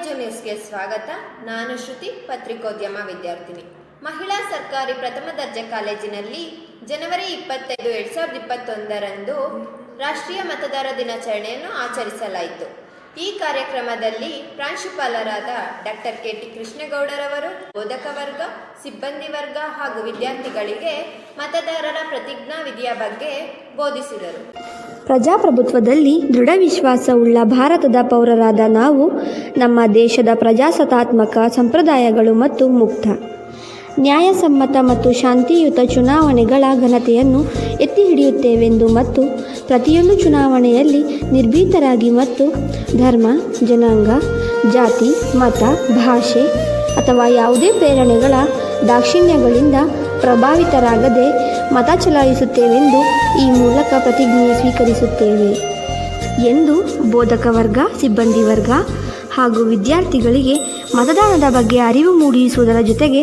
ಮಂಜು ನ್ಯೂಸ್ಗೆ ಸ್ವಾಗತ. ನಾನು ಶ್ರುತಿ, ಪತ್ರಿಕೋದ್ಯಮ ವಿದ್ಯಾರ್ಥಿನಿ. ಮಹಿಳಾ ಸರ್ಕಾರಿ ಪ್ರಥಮ ದರ್ಜೆ ಕಾಲೇಜಿನಲ್ಲಿ ಜನವರಿ 25, 2021ರಂದು ರಾಷ್ಟ್ರೀಯ ಮತದಾರ ದಿನಾಚರಣೆಯನ್ನು ಆಚರಿಸಲಾಯಿತು. ಈ ಕಾರ್ಯಕ್ರಮದಲ್ಲಿ ಪ್ರಾಂಶುಪಾಲರಾದ ಡಾಕ್ಟರ್ ಕೆ.ಟಿ. ಕೃಷ್ಣಗೌಡರವರು ಬೋಧಕ ವರ್ಗ, ಸಿಬ್ಬಂದಿ ವರ್ಗ ಹಾಗೂ ವಿದ್ಯಾರ್ಥಿಗಳಿಗೆ ಮತದಾರರ ಪ್ರತಿಜ್ಞಾ ವಿಧಿಯ ಬಗ್ಗೆ ಬೋಧಿಸಿದರು. ಪ್ರಜಾಪ್ರಭುತ್ವದಲ್ಲಿ ದೃಢ ವಿಶ್ವಾಸವುಳ್ಳ ಭಾರತದ ಪೌರರಾದ ನಾವು ನಮ್ಮ ದೇಶದ ಪ್ರಜಾಸತ್ತಾತ್ಮಕ ಸಂಪ್ರದಾಯಗಳು ಮತ್ತು ಮುಕ್ತ, ನ್ಯಾಯಸಮ್ಮತ ಮತ್ತು ಶಾಂತಿಯುತ ಚುನಾವಣೆಗಳ ಘನತೆಯನ್ನು ಎತ್ತಿ ಹಿಡಿಯುತ್ತೇವೆಂದು ಮತ್ತು ಪ್ರತಿಯೊಂದು ಚುನಾವಣೆಯಲ್ಲಿ ನಿರ್ಭೀತರಾಗಿ ಮತ್ತು ಧರ್ಮ, ಜನಾಂಗ, ಜಾತಿ, ಮತ, ಭಾಷೆ ಅಥವಾ ಯಾವುದೇ ಪ್ರೇರಣೆಗಳ ದಾಕ್ಷಿಣ್ಯಗಳಿಂದ ಪ್ರಭಾವಿತರಾಗದೆ ಮತ ಚಲಾಯಿಸುತ್ತೇವೆಂದು ಈ ಮೂಲಕ ಪ್ರತಿಜ್ಞೆ ಸ್ವೀಕರಿಸುತ್ತೇವೆ ಎಂದು ಬೋಧಕ ವರ್ಗ, ಸಿಬ್ಬಂದಿ ವರ್ಗ ಹಾಗೂ ವಿದ್ಯಾರ್ಥಿಗಳಿಗೆ ಮತದಾನದ ಬಗ್ಗೆ ಅರಿವು ಮೂಡಿಸುವುದರ ಜೊತೆಗೆ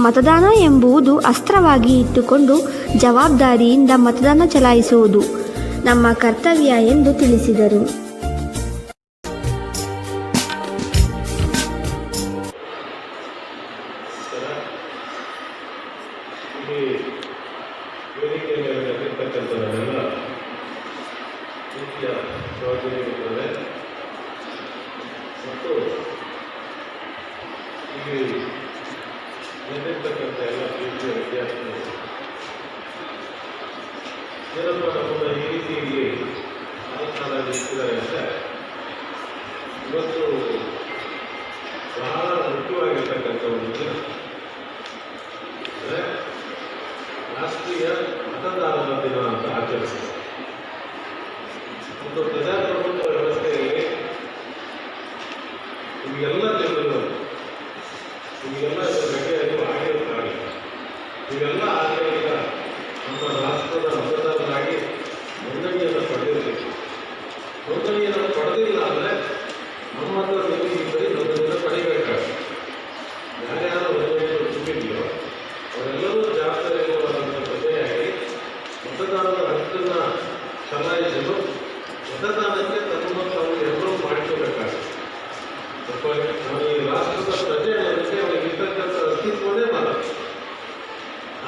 ಮತದಾನ ಎಂಬುದು ಅಸ್ತ್ರವಾಗಿ ಇಟ್ಟುಕೊಂಡು ಜವಾಬ್ದಾರಿಯಿಂದ ಮತದಾನ ಚಲಾಯಿಸುವುದು ನಮ್ಮ ಕರ್ತವ್ಯ ಎಂದು ತಿಳಿಸಿದರು. ಮತ್ತು ಇಲ್ಲಿ ಬಂದಿರ್ತಕ್ಕಂಥ ಎಲ್ಲ ಪ್ರೀತಿಯ ವಿದ್ಯಾರ್ಥಿಗಳು ಏನಪ್ಪ ನಮ್ಮನ್ನು ಈ ರೀತಿ ಇಲ್ಲಿ ಕಾಲ ನಿಲ್ತಿದ್ದಾರೆ ಅಂದರೆ ಇವತ್ತು ಬಹಳ ಮುಖ್ಯವಾಗಿರ್ತಕ್ಕಂಥ ಒಂದು ದಿನ ಅಂದರೆ ರಾಷ್ಟ್ರೀಯ ಮತದಾರರ ದಿನ ಅಂತ ಆಚರಿಸ್ತಾರೆ. ಒಂದು ಪ್ರಜಾಪ್ರಭುತ್ವ ವ್ಯವಸ್ಥೆಯಲ್ಲಿ ನಿಮಗೆಲ್ಲ ಜನರು ನಿಮಗೆಲ್ಲ ಬಗ್ಗೆ ಅರಿವು ಆಗಿರುತ್ತಾರೆ. ನೀವೆಲ್ಲ ಆಗಲಿಲ್ಲ ನಮ್ಮ ರಾಷ್ಟ್ರದ ಮತದಾರರಾಗಿ ನೋಂದಣಿಯನ್ನು ಪಡೆದಿರಬೇಕು. ನೋಂದಣಿಯನ್ನು ಪಡೆದಿಲ್ಲ ಅಂದರೆ ನಮ್ಮ ಹತ್ರ ನೀವು ಈ ಬರೀ ನೋಂದಣಿಯನ್ನು ಪಡೆಯಬೇಕಾಗುತ್ತೆ. ಯಾರ್ಯಾರು ನೋಂದಣಿಯನ್ನು ತುಂಬಿದೆಯೋ ಅವರೆಲ್ಲರೂ ಜವಾಬ್ದಾರಿಯುತವಾದಂಥ ಪ್ರಜೆಯಾಗಿ ಮತದಾರರ ಹಕ್ಕನ್ನು ಚಲಾಯಿಸಲು ಮತದಾನಕ್ಕೆ ತಮ್ಮನ್ನು ತಾವು ಎಲ್ಲರೂ ಮಾಡಿಕೊಳ್ಬೇಕಾಗುತ್ತೆ. ನಾವು ಈ ರಾಷ್ಟ್ರದ ಪ್ರಜೆ ಅನ್ನೋದಕ್ಕೆ ಅವರಿಗೆ ಇರ್ತಕ್ಕಂಥ ಅಸ್ತಿತ್ವನೇ ಬರಲ್ಲ.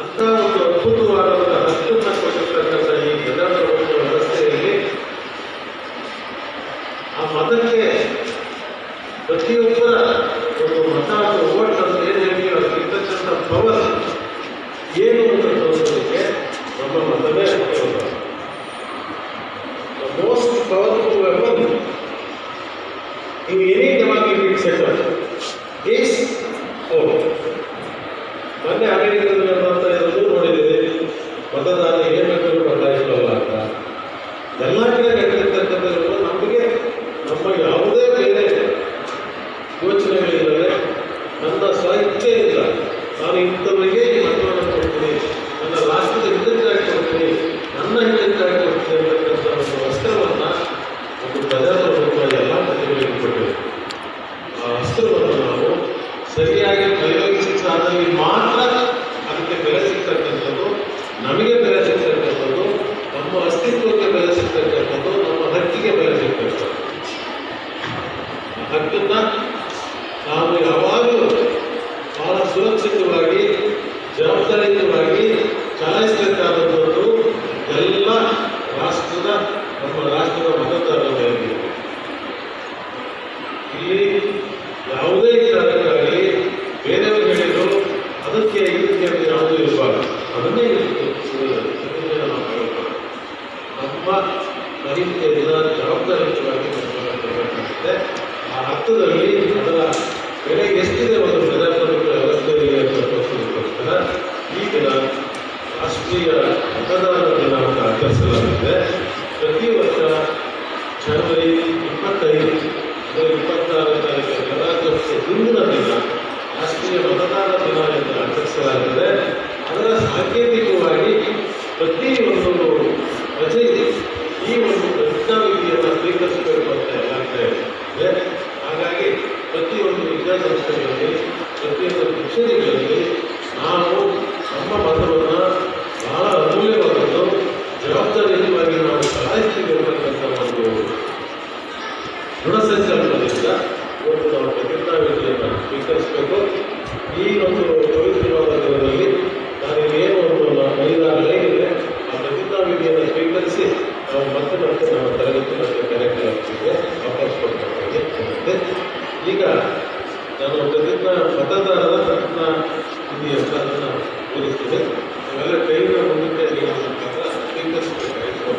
ಅಂಥ ಒಂದು ಅದ್ಭುತವಾದಂಥ ಹಕ್ಕನ್ನು ಕೊಟ್ಟಿರ್ತಕ್ಕಂಥ ಈ ಪ್ರಜಾಪ್ರಭುತ್ವ ವ್ಯವಸ್ಥೆಯಲ್ಲಿ ಆ ಮತಕ್ಕೆ ಪ್ರತಿಯೊಬ್ಬರ ಒಂದು ಮತ ಓಟ್ ಅಂತ ಏನು ಹೇಳಿ ಅದಕ್ಕಿರ್ತಕ್ಕಂಥ ಪವರ್ ಏನು ಅಂತ ತೋರಿಸೋದಕ್ಕೆ ನಮ್ಮ ಮತವೇ ಮುಖ್ಯವಾದ most powerful weapon in any democratic setup is vote. ಮೊನ್ನೆ ಅಮೆರಿಕದಲ್ಲಿ ಅಂತ ಇರೋದು ನೋಡಿದ್ದೀವಿ. ಮತದಾರ ಏನು ಬೇಕಾದ್ರೂ ಬದಲಾಯಿಸಲ್ಲ ಅಂತ ಎಲ್ಲ ಕಡೆ ನಡೆದಿರ್ತಕ್ಕಂಥದ್ದು ನಮಗೆ ನಮ್ಮ ಯಾವುದೇ ಬೇರೆ ಯೋಚನೆಗಳಿಲ್ಲದೆ ನನ್ನ ಸ್ವಇಚ್ಛೆಯಿಂದ ನಾನು ಇಂಥವರಿಗೆ ಈ ಮತವನ್ನು ಕೊಡ್ತೀನಿ, ನನ್ನ ರಾಷ್ಟ್ರದ ಹಿತಕ್ಕಾಗಿ ಕೊಡ್ತೀನಿ, ನನ್ನ ಹಿತಕ್ಕಾಗಿ ಕೊಡ್ತೀನಿ ಅಂತಕ್ಕಂಥ ಒಂದು ಅಸ್ತ್ರವನ್ನು ಒಂದು ಪ್ರಜಾಪ್ರಭುತ್ವ ಎಲ್ಲ ಪ್ರಜೆಗಳಿಗೆ ಕೊಟ್ಟಿದೆ. ಆ ಅಸ್ತ್ರವನ್ನು ನಾವು ಸರಿಯಾಗಿ ಪ್ರಯೋಗಿಸಿದಲ್ಲಿ ಮಾತ್ರ ಅದಕ್ಕೆ ಬೆಲೆ ಸಿಗ್ತಕ್ಕಂಥದ್ದು, ನಮಗೆ ಬೆಲೆ ಸಿಗ್ತಕ್ಕಂಥದ್ದು, ನಮ್ಮ ಅಸ್ತಿತ್ವಕ್ಕೆ ಬೆಲೆ ಸಿಗ್ತಕ್ಕಂಥದ್ದು, ನಮ್ಮ ಹಕ್ಕಿಗೆ ಬೆಲೆ ಸಿಗ್ತಕ್ಕಂಥದ್ದು. ಆ ಹಕ್ಕನ್ನು ನಾವು ಯಾವಾಗಲೂ ಬಹಳ ಸುರಕ್ಷಿತವಾಗಿ ಜವಾಬ್ದಾರಿಯುತವಾಗಿ ಚಲಾಯಿಸಬೇಕಾದಂಥದ್ದು ಎಲ್ಲ ರಾಷ್ಟ್ರದ ನಮ್ಮ ರಾಷ್ಟ್ರದ ಮತದಾರರ ಮೇಲೆ. ಇಲ್ಲಿ ಯಾವುದೇ ಕಾರಣಕ್ಕಾಗಿ ಬೇರೆಯವರು ಹೇಳಿದ್ರು ಅದಕ್ಕೆ ಇದಕ್ಕೆ ಯಾವುದೂ ಇರಬಾರ್ದು, ಅದನ್ನೇ ನಮ್ಮ ನೈತಿಕ ದಿನ ಜವಾಬ್ದಾರಿಯುತವಾಗಿ ಮಾಡಬೇಕಾಗುತ್ತೆ. ಆ ಅರ್ಥದಲ್ಲಿ ಅದರ ಬೆಲೆ ಎಷ್ಟಿದೆ ಒಂದು ಪ್ರಜಾಪ್ರಭುತ್ವ ವ್ಯವಸ್ಥೆಯಲ್ಲಿ ಅಂತ ತೋರಿಸೋದಕ್ಕೋಸ್ಕರ ಈ ದಿನ ರಾಷ್ಟ್ರೀಯ ಮತದಾರರ ದಿನ ಅಂತ ಆಚರಿಸಲಾಗಿದೆ. ಪ್ರತಿ ವರ್ಷ ಜನವರಿ 25, 26 ತಾರೀಕು ಗಣರಾಜ್ಯೋತ್ಸವ ಹಿಂದಿನ ದಿನ ರಾಷ್ಟ್ರೀಯ ಮತದಾರರ ದಿನ ಎಂದು ಆಚರಿಸಲಾಗಿದೆ. ಅದರ ಸಾಂಕೇತಿಕವಾಗಿ ಪ್ರತಿಯೊಂದು ಪ್ರಜೆ ಈ ಒಂದು ಪ್ರತಿಜ್ಞಾವಿಧಿಯನ್ನು ಸ್ವೀಕರಿಸಬೇಕು ಅಂತ ಎಲ್ಲ ಇದೆ. ಹಾಗಾಗಿ ಪ್ರತಿಯೊಂದು ವಿದ್ಯಾಸಂಸ್ಥೆಗಳಲ್ಲಿ, ಪ್ರತಿಯೊಂದು ಕಚೇರಿಗಳಲ್ಲಿ ನಾವು ನಮ್ಮ ಮತವನ್ನು ಬಹಳ ಅಮೂಲ್ಯವಾದದ್ದು ಜವಾಬ್ದಾರಿಯುತವಾಗಿ ನಾವು ಚಲಾಯಿಸಬೇಕು ಅಂತಕ್ಕಂಥ ಒಂದು ದೃಢ ಸಂಕಲ್ಪದಿಂದ ಇವತ್ತು ನಾವು ಪ್ರತಿಜ್ಞಾವಿಧಿಯನ್ನು ಸ್ವೀಕರಿಸಬೇಕು. ಈ ಒಂದು ಪವಿತ್ರವಾದ ದಿನದಲ್ಲಿ ನಾನೇನು ಒಂದು 5-6 ಲೈನ್ ಇದೆ, ಆ ಪ್ರತಿಜ್ಞಾವಿಧಿಯನ್ನು ಸ್ವೀಕರಿಸಿ ನಾವು ಮತ್ತೆ ನಮ್ಮ ತರಗತಿ ಮತ್ತು ಕಾರ್ಯಕ್ರಮಕ್ಕೆ ವಾಪಸ್ ಕೊಡ್ಬೇಕಾಗಿದೆ. ಈಗ ನಾನು ಮತದಾರರ ಪ್ರತಿಜ್ಞಾ ವಿಧಿ ಅಂತ ಅದನ್ನು ಓದಿಸ್ತೇನೆ. ನಾವೆಲ್ಲ ಕೈಯಿಂದ ಮುಂದಕ್ಕೆ ಸ್ವೀಕರಿಸಬೇಕಾಗಿತ್ತು.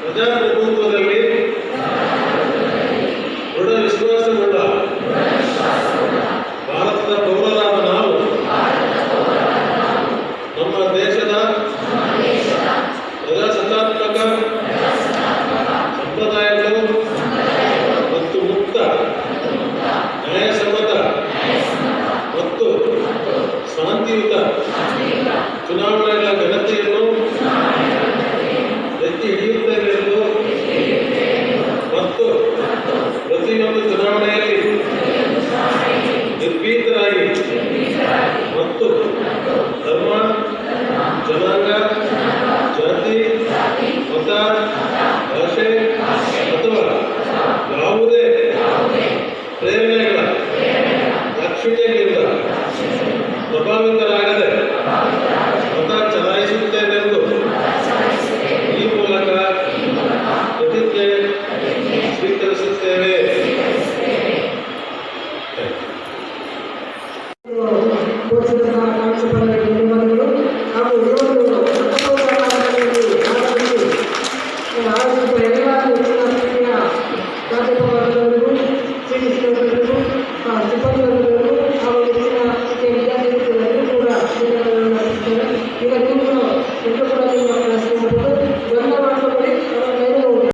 ಪ್ರಜಾಪ್ರಭುತ್ವದಲ್ಲಿ ದೃಢ ವಿಶ್ವಾಸವುಳ್ಳ